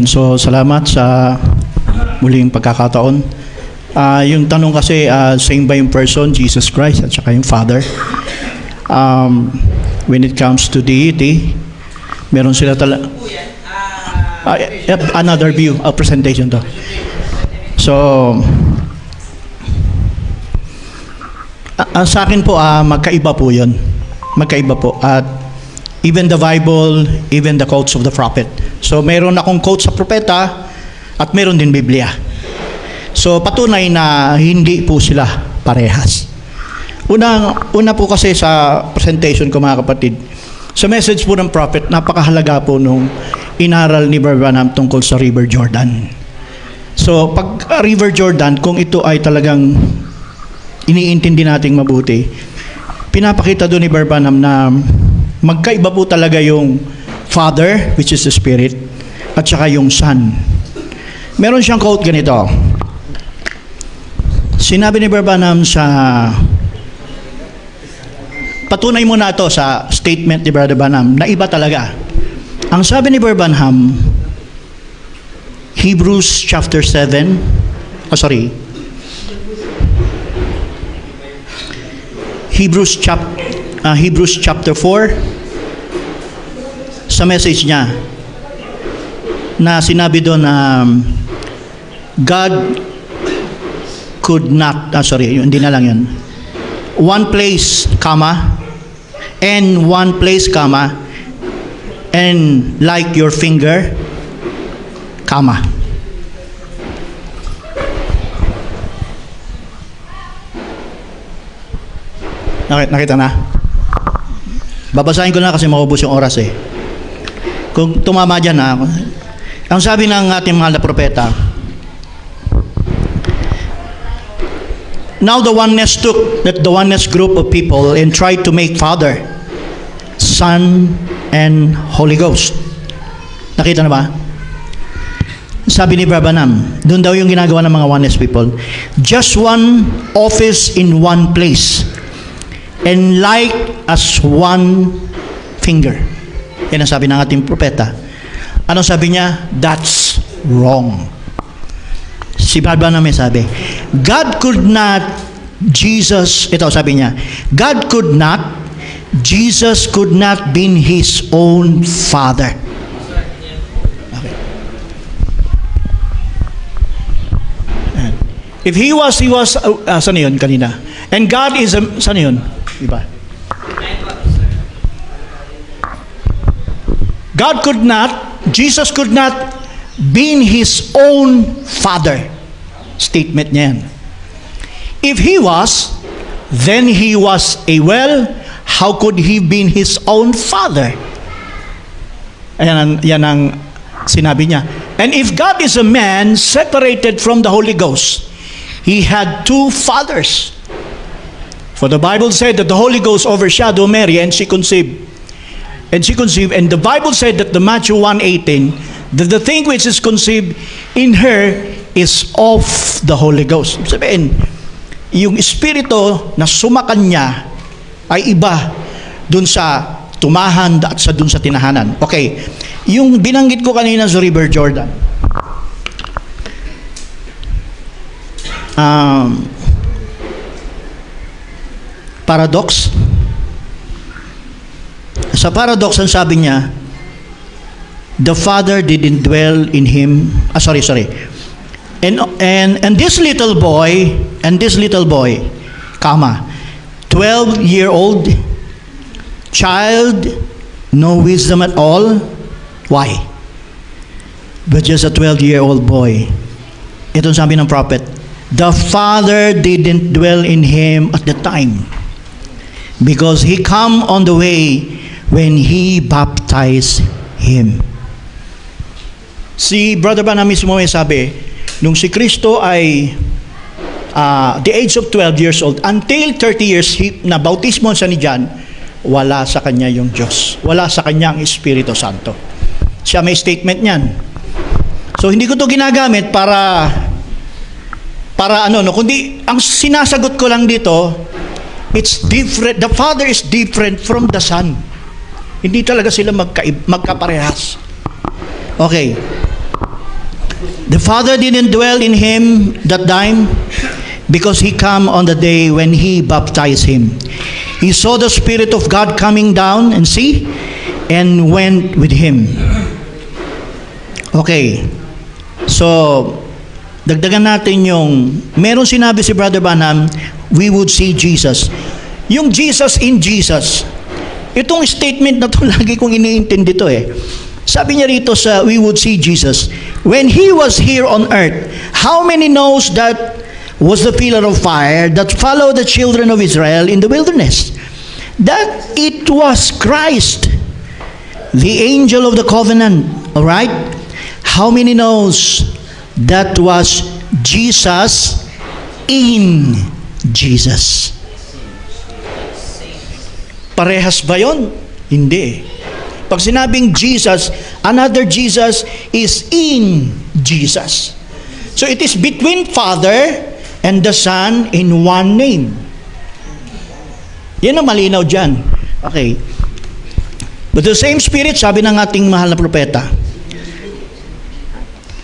So, salamat sa muling pagkakataon. Yung tanong kasi, same ba yung person, Jesus Christ, at saka yung Father? When it comes to deity, meron sila another view, presentation to. So, sa akin po, magkaiba po yun. Magkaiba po. At even the Bible, even the quotes of the prophet. So, meron akong quote sa propeta at meron din Biblia. So, patunay na hindi po sila parehas. Una po kasi sa presentation ko, mga kapatid, sa message po ng prophet, napakahalaga po nung inaral ni Brother Branham tungkol sa River Jordan. So, pag River Jordan, kung ito ay talagang iniintindi nating mabuti, pinapakita doon ni Brother Branham na magkaiba po talaga yung Father, which is the Spirit, at saka yung Son. Meron siyang quote ganito. Sinabi ni Brother Branham sa... Patunay mo na ito sa statement ni Brother Branham na iba talaga. Ang sabi ni Brother Branham, Hebrews chapter 7, Hebrews chapter 4, sa message niya, na sinabi doon na God could not, hindi na lang yun. One place, comma, and one place, comma, and like your finger, comma. Nakita na? Babasahin ko na kasi maubos yung oras eh. Kung tumama dyan na, ang sabi ng ating mahal na propeta, now the oneness group of people and tried to make Father, Son, and Holy Ghost. Nakita na ba? Sabi ni Brother Branham, doon daw yung ginagawa ng mga oneness people. Just one office in one place, and like as one finger. Yan ang sabi ng ating propeta. Anong sabi niya? That's wrong. Si Brother Branham may sabi, Jesus could not be his own Father. Okay. If he was, saan yun kanina? And God is, saan yun? Diba? Jesus could not be his own Father. Statement niya yan. If he was, then he was how could he be his own Father? Yan ang sinabi niya. And if God is a man separated from the Holy Ghost, he had two fathers. For the Bible said that the Holy Ghost overshadowed Mary and she conceived. And the Bible said that the Matthew 1:18, that the thing which is conceived in her is of the Holy Ghost. Sabihin, yung espiritu na sumakan niya ay iba dun sa tumahan at dun sa tinahanan. Okay, yung binanggit ko kanina sa River Jordan. Paradox. Sa paradox, ang sabi niya, the Father didn't dwell in him. And this little boy, comma, 12-year-old child, no wisdom at all. Why? But just a 12-year-old boy. Itong sabi ng prophet, the Father didn't dwell in him at the time, because he come on the way when he baptized him. Si Brother Branham mismo may sabi, nung si Kristo ay the age of 12 years old, until 30 years, na bautismo siya ni John, wala sa kanya yung Diyos. Wala sa kanya ang Espiritu Santo. Siya may statement niyan. So, hindi ko to ginagamit para kundi ang sinasagot ko lang dito, it's different. The Father is different from the Son. Hindi talaga sila magkaparehas. Okay. The Father didn't dwell in him that time because he came on the day when he baptized him. He saw the Spirit of God coming down and went with him. Okay. So, dagdagan natin meron sinabi si Brother Branham, we would see Jesus. Yung Jesus in Jesus. Itong statement na to lagi kong iniintindi to eh. Sabi niya rito sa we would see Jesus. When he was here on earth, how many knows that was the pillar of fire that followed the children of Israel in the wilderness? That it was Christ, the angel of the covenant. Alright? How many knows that was Jesus in Jesus? Parehas ba yun? Hindi. Pag sinabing Jesus, another Jesus is in Jesus. So it is between Father and the Son in one name. Yan ang malinaw dyan. Okay. But the same Spirit, sabi ng ating mahal na propeta,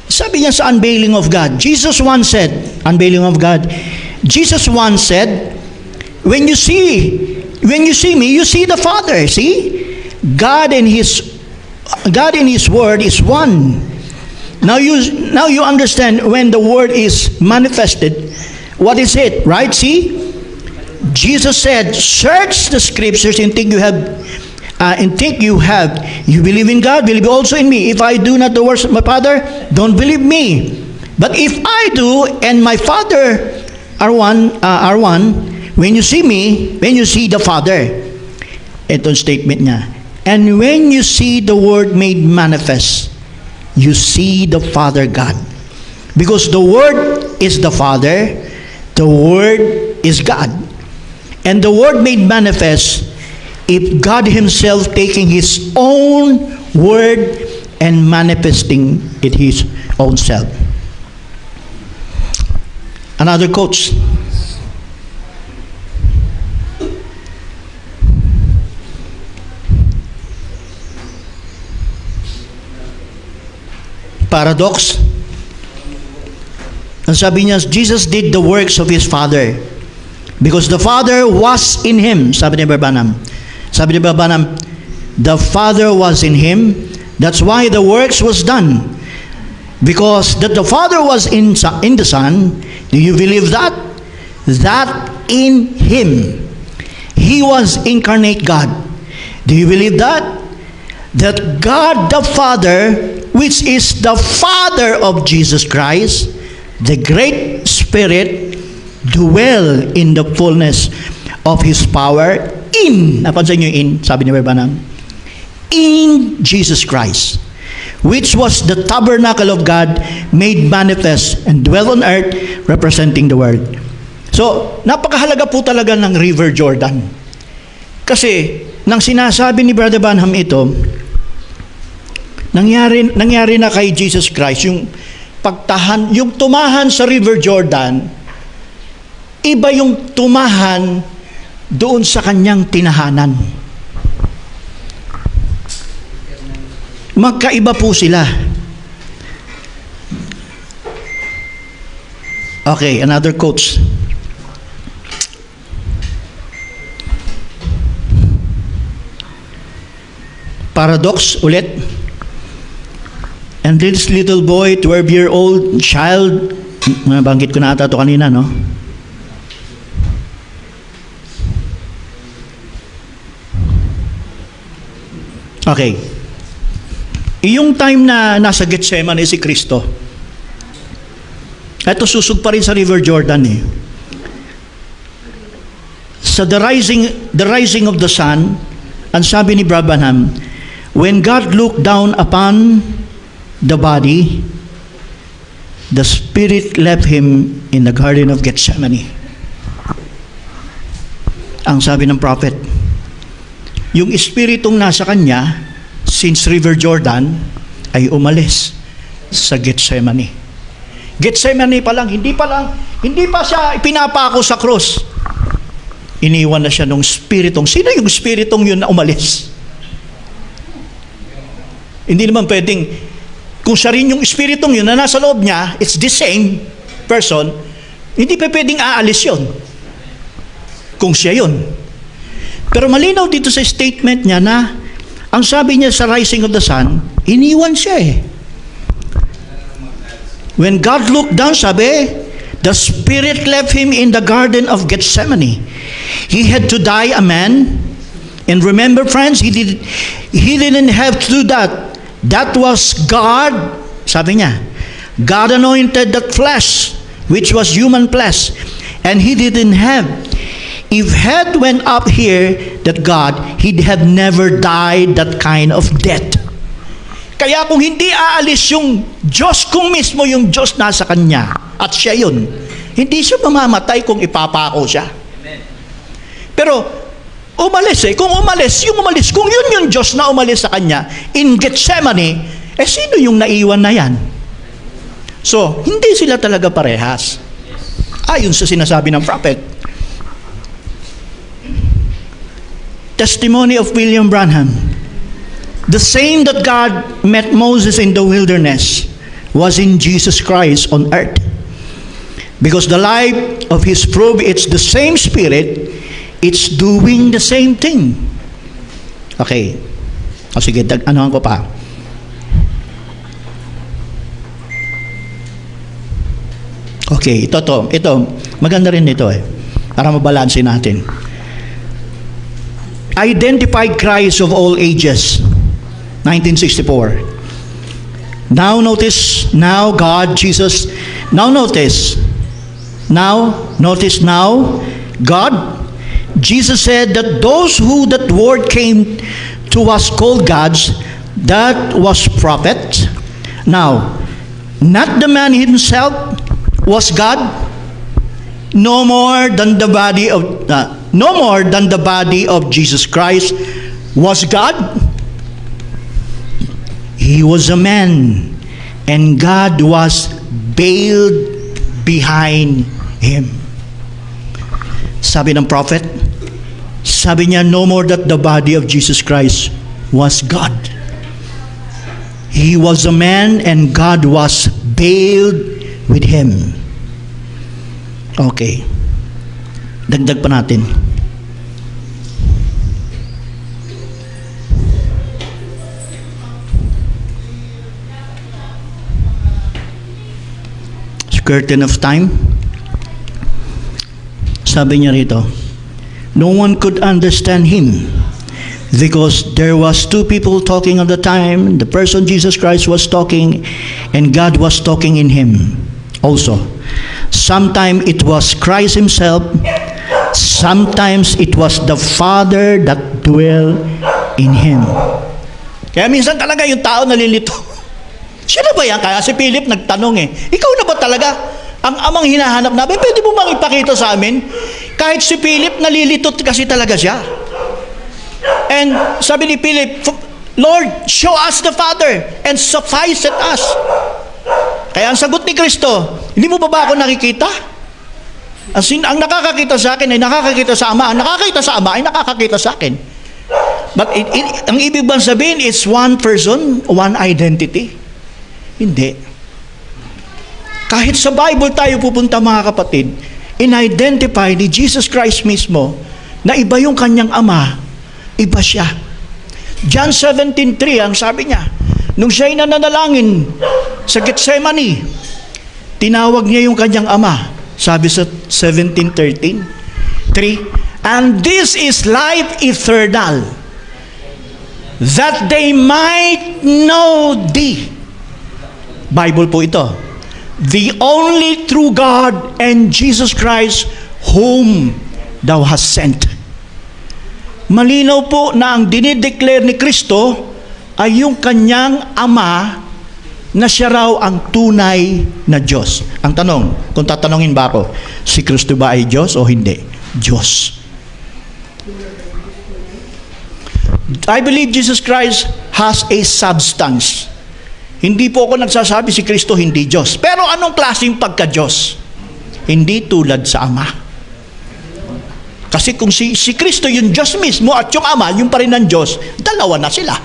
sabi niya sa unveiling of God, Jesus once said, unveiling of God, Jesus once said, when you see me, you see the Father. See? God and His Word is one. Now you understand when the Word is manifested, what is it? Right? See? Jesus said, search the Scriptures and think you believe in God, believe also in me. If I do not the works of my Father, don't believe me. But if I do, and my Father are one, when you see me, when you see the Father. Itong statement niya. And when you see the Word made manifest, you see the Father God. Because the Word is the Father, the Word is God. And the Word made manifest, if God Himself taking His own Word and manifesting it His own self. Another quote. Paradox. Ang sabi niya, Jesus did the works of His Father because the Father was in Him. Sabi ni Branham. Sabi ni Branham, the Father was in Him. That's why the works was done. Because that the Father was in the Son. Do you believe that? That in Him, He was incarnate God. Do you believe that? That God the Father, which is the Father of Jesus Christ, the great Spirit, dwell in the fullness of His power in, napansin niyo in, sabi ni Branham, in Jesus Christ, which was the tabernacle of God made manifest and dwell on earth, representing the Word. So, napakahalaga po talaga ng River Jordan. Kasi, nang sinasabi ni Brother Branham ito, nangyari na kay Jesus Christ, yung tumahan sa River Jordan, iba yung tumahan doon sa kanyang tinahanan. Magkaiba po sila. Okay, another quote. Paradox ulit. And this little boy, 12-year-old child, nabanggit ko na ata ito kanina, no? Okay. Yung time na nasa Gethsemane si Kristo, ito susog pa rin sa River Jordan eh. Sa the rising of the sun, ang sabi ni Branham, when God looked down upon the body, the Spirit left Him in the Garden of Gethsemane. Ang sabi ng prophet, yung Espiritong nasa kanya, since River Jordan, ay umalis sa Gethsemane. Gethsemane pa lang, hindi pa siya pinapako sa cross. Iniwan na siya ng Espiritong. Sino yung Espiritong yun na umalis? Hindi naman pwedeng kung siya rin yung espiritong yun na nasa loob niya, it's the same person, hindi pa pwedeng aalis yun. Kung siya yun. Pero malinaw dito sa statement niya na ang sabi niya sa rising of the sun, iniwan siya eh. When God looked down, sabi, the Spirit left him in the Garden of Gethsemane. He had to die a man. And remember, friends, he didn't have to do that. That was God, sabi niya, God anointed that flesh, which was human flesh. And he didn't have. If head went up here, that God, he'd have never died that kind of death. Kaya kung hindi aalis yung Diyos, kung mismo yung Diyos nasa kanya, at siya yun, hindi siya mamamatay kung ipapako siya. Pero, umalis eh. Kung umalis, kung yun yung Diyos na umalis sa kanya, in Gethsemane, sino yung naiwan na yan? So, hindi sila talaga parehas. Ayon sa sinasabi ng prophet. Testimony of William Branham. The same that God met Moses in the wilderness was in Jesus Christ on earth. Because the life of His proof, it's the same Spirit, it's doing the same thing. Okay. O sige, anuhan ko pa. Okay, ito. Maganda rin ito eh. Para mabalansin natin. Identified Christ of all ages. 1964. Now notice, God, Jesus. Now, God, Jesus said that those who that word came to us called gods, that was prophet. Now, not the man himself was God, no more than the body of Jesus Christ was God. He was a man, and God was veiled behind him. Sabi ng prophet, sabi niya, no more that the body of Jesus Christ was God. He was a man, and God was veiled with him. Okay. Dagdag pa natin. Curtain of time. Sabi niya rito, no one could understand him because there was two people talking at the time. The person Jesus Christ was talking, and God was talking in him also. Sometimes it was Christ himself, sometimes it was the Father that dwelled in him. Kaya minsan talaga yung tao nalilito. Siya na ba yan? Kaya si Philip nagtanong eh, ikaw na ba talaga ang amang hinahanap namin? Pwede mo bang ipakita sa amin? Kahit si Philip, nalilitot kasi talaga siya. And sabi ni Philip, Lord, show us the Father and suffice it us. Kaya ang sagot ni Kristo, hindi mo ba ako nakikita? Ang nakakakita sa akin ay nakakakita sa Ama. Ang nakakakita sa Ama ay nakakakita sa akin. But ang ibig bang sabihin, it's one person, one identity? Hindi. Kahit sa Bible tayo pupunta, mga kapatid, in-identify ni Jesus Christ mismo na iba yung kanyang Ama, iba siya. John 17:3, ang sabi niya, nung siya'y nananalangin sa Gethsemane, tinawag niya yung kanyang Ama. Sabi sa 17:13, 3, and this is life eternal, that they might know thee. Bible po ito. The only true God and Jesus Christ whom thou hast sent. Malinaw po na ang dinideclare ni Kristo ay yung kanyang Ama na siya raw ang tunay na Diyos. Ang tanong, kung tatanungin ba ako, si Kristo ba ay Diyos o hindi? Diyos. I believe Jesus Christ has a substance. Hindi po ako nagsasabi si Kristo hindi Diyos. Pero anong klaseng pagka-Diyos? Hindi tulad sa Ama. Kasi kung si Kristo yung Diyos mismo at yung Ama, yung pa rin ng Diyos, dalawa na sila.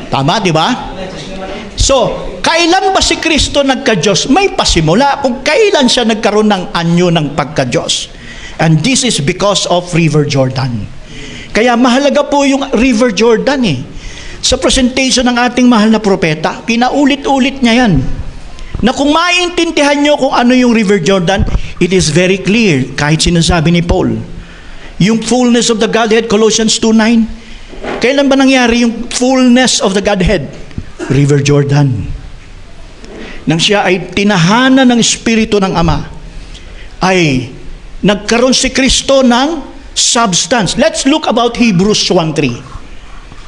Tama, di ba? So, kailan ba si Kristo nagka-Diyos? May pasimula kung kailan siya nagkaroon ng anyo ng pagka-Diyos. And this is because of River Jordan. Kaya mahalaga po yung River Jordan eh. Sa presentation ng ating mahal na propeta, pinaulit-ulit niya yan. Na kung maintindihan nyo kung ano yung River Jordan, it is very clear, kahit sinasabi ni Paul. Yung fullness of the Godhead, Colossians 2:9. Kailan ba nangyari yung fullness of the Godhead? River Jordan. Nang siya ay tinahanan ng Espiritu ng Ama, ay nagkaroon si Kristo ng substance. Let's look about Hebrews 1:3.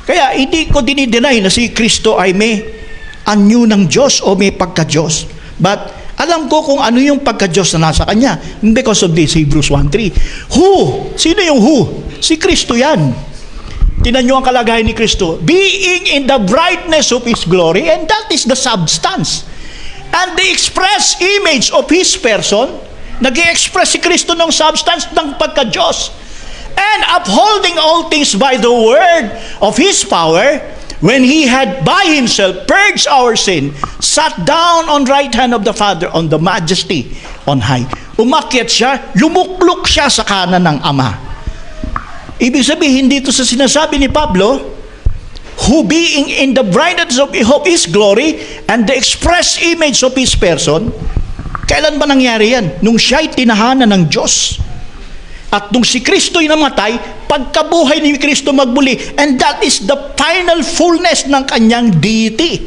Kaya hindi ko dinideny na si Kristo ay may anyo ng Diyos o may pagka-Diyos. But alam ko kung ano yung pagka-Diyos na nasa Kanya. Because of this, Hebrews 1:3. Who? Sino yung who? Si Kristo yan. Tingnan nyo ang kalagayan ni Kristo. Being in the brightness of His glory, and that is the substance. And the express image of His person, nag-i-express si Kristo ng substance ng pagka-Diyos. And upholding all things by the word of His power, when He had by Himself purged our sin, sat down on right hand of the Father, on the majesty on high. Umakyat siya, lumuklok siya sa kanan ng Ama. Ibig sabihin dito sa sinasabi ni Pablo, who being in the brightness of His glory and the express image of His person, kailan ba nangyari yan? Nung siya'y tinahanan ng Diyos. At nung si Kristo'y namatay, pagkabuhay ni Kristo magbuli. And that is the final fullness ng kanyang deity.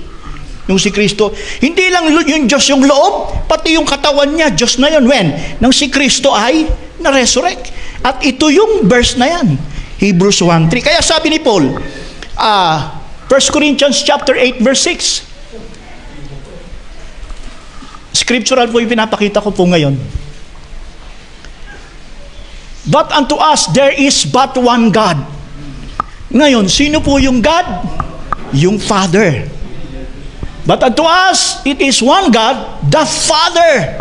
Nung si Kristo, hindi lang yung Diyos yung loob, pati yung katawan niya, Diyos na yun. When? Nang si Kristo ay na-resurrect. At ito yung verse na yan, Hebrews 1:3. Kaya sabi ni Paul, 1 Corinthians chapter 8 verse 6. Scriptural po yung pinapakita ko po ngayon. But unto us there is but one God. Ngayon, sino po yung God? Yung Father. But unto us it is one God, the Father.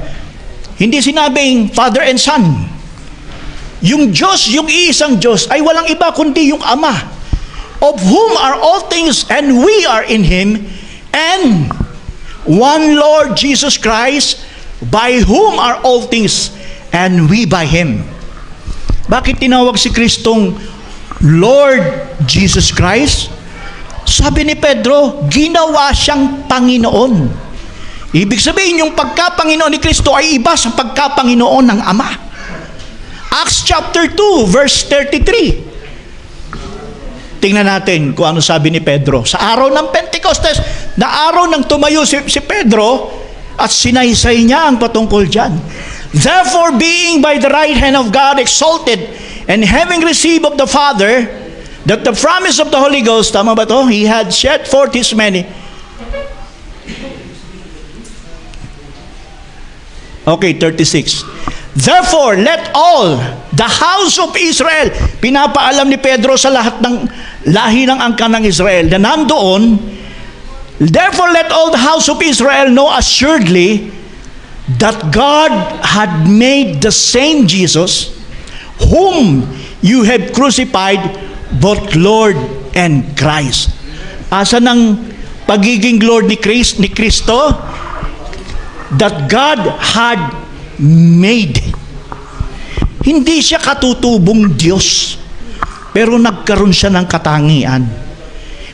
Hindi sinabing Father and Son. Yung Diyos, yung iisang Diyos, ay walang iba kundi yung Ama, of whom are all things, and we are in Him, and one Lord Jesus Christ, by whom are all things, and we by Him. Bakit tinawag si Kristong Lord Jesus Christ? Sabi ni Pedro, ginawa siyang Panginoon. Ibig sabihin, yung pagka-Panginoon ni Kristo ay iba sa pagka-Panginoon ng Ama. Acts chapter 2 verse 33. Tingnan natin kung ano sabi ni Pedro. Sa araw ng Pentecostes, na araw nang tumayo si Pedro at sinaysay niya ang patungkol dyan. Therefore, being by the right hand of God exalted, and having received of the Father, that the promise of the Holy Ghost, tama ba to? He had shed forth His many. Okay, 36. Therefore, let all the house of Israel, pinapaalam ni Pedro sa lahat ng lahi ng angkan ng Israel na nandoon, therefore let all the house of Israel know assuredly that God had made the same Jesus, whom you have crucified, both Lord and Christ. Asa ng pagiging Lord ni Kristo? That God had made. Hindi siya katutubong Diyos, pero nagkaroon siya ng katangian.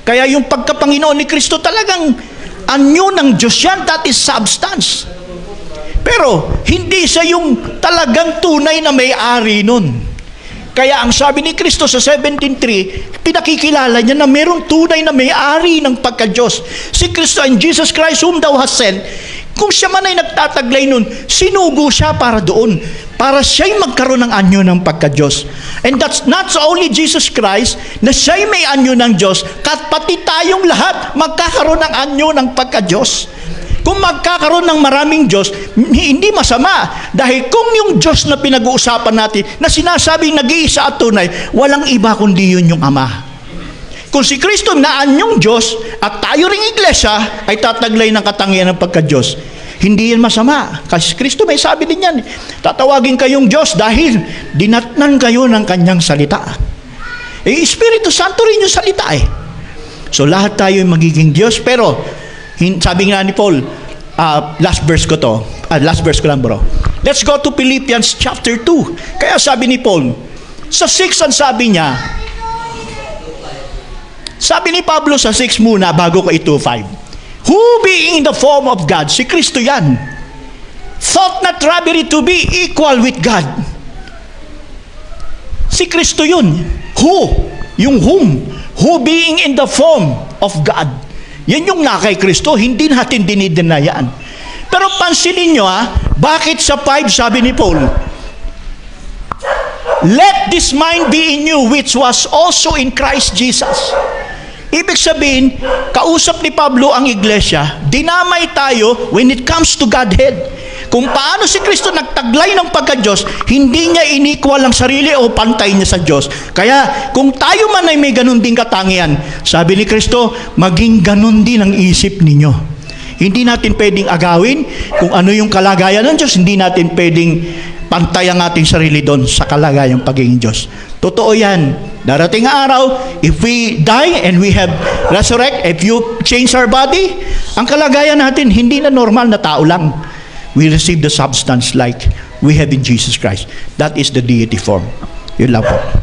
Kaya yung pagkapanginoon ni Kristo talagang anyo ng Diyos yan, that is substance. Pero hindi siya yung talagang tunay na may-ari nun. Kaya ang sabi ni Kristo sa 17:3, pinakikilala niya na mayroong tunay na may-ari ng pagka-Diyos. Si Kristo and Jesus Christ whom thou hast sent, kung siya man ay nagtataglay nun, sinugo siya para doon, para siya'y magkaroon ng anyo ng pagka-Diyos. And that's not only Jesus Christ, na siya'y may anyo ng Diyos, pati tayong lahat magkakaroon ng anyo ng pagka-Diyos. Kung magkakaroon ng maraming Diyos, hindi masama. Dahil kung yung Diyos na pinag-uusapan natin, na sinasabing nag-iisa at tunay, walang iba kundi yun yung Ama. Kung si Kristo na anyong Diyos at tayo ring iglesia ay tataglay ng katangian ng pagka-Diyos, hindi yan masama. Kasi Kristo may sabi din yan, tatawagin kayong Diyos dahil dinatnan kayo ng kanyang salita. Espiritu Santo rin yung salita eh. So lahat tayo ay magiging Diyos, pero Sabi nga ni Paul, last verse ko to. Last verse ko lang, bro. Let's go to Philippians chapter 2. Kaya sabi ni Paul, sa 6 ang sabi niya, sabi ni Pablo sa 6 muna, bago ko ito 5. Who being in the form of God, si Kristo yan, thought not robbery to be equal with God. Si Kristo yun. Who? Yung whom. Who being in the form of God. Yan yung na kay Kristo, hindi natin dinidena. Pero pansinin nyo bakit sa 5 sabi ni Paul, let this mind be in you which was also in Christ Jesus. Ibig sabihin, kausap ni Pablo ang iglesia, dinamay tayo when it comes to Godhead. Kung paano si Kristo nagtaglay ng pagka-Diyos, hindi niya inequal ang sarili o pantay niya sa Diyos. Kaya kung tayo man ay may ganun din katangian, sabi ni Kristo, maging ganun din ang isip ninyo. Hindi natin pwedeng agawin kung ano yung kalagayan ng Diyos, hindi natin pwedeng pantay ang ating sarili doon sa kalagayang pagiging Diyos. Totoo yan. Darating ang araw, if we die and we have resurrect, if you change our body, ang kalagayan natin, hindi na normal na tao lang. We receive the substance like we have in Jesus Christ. That is the deity form. Yun lang po.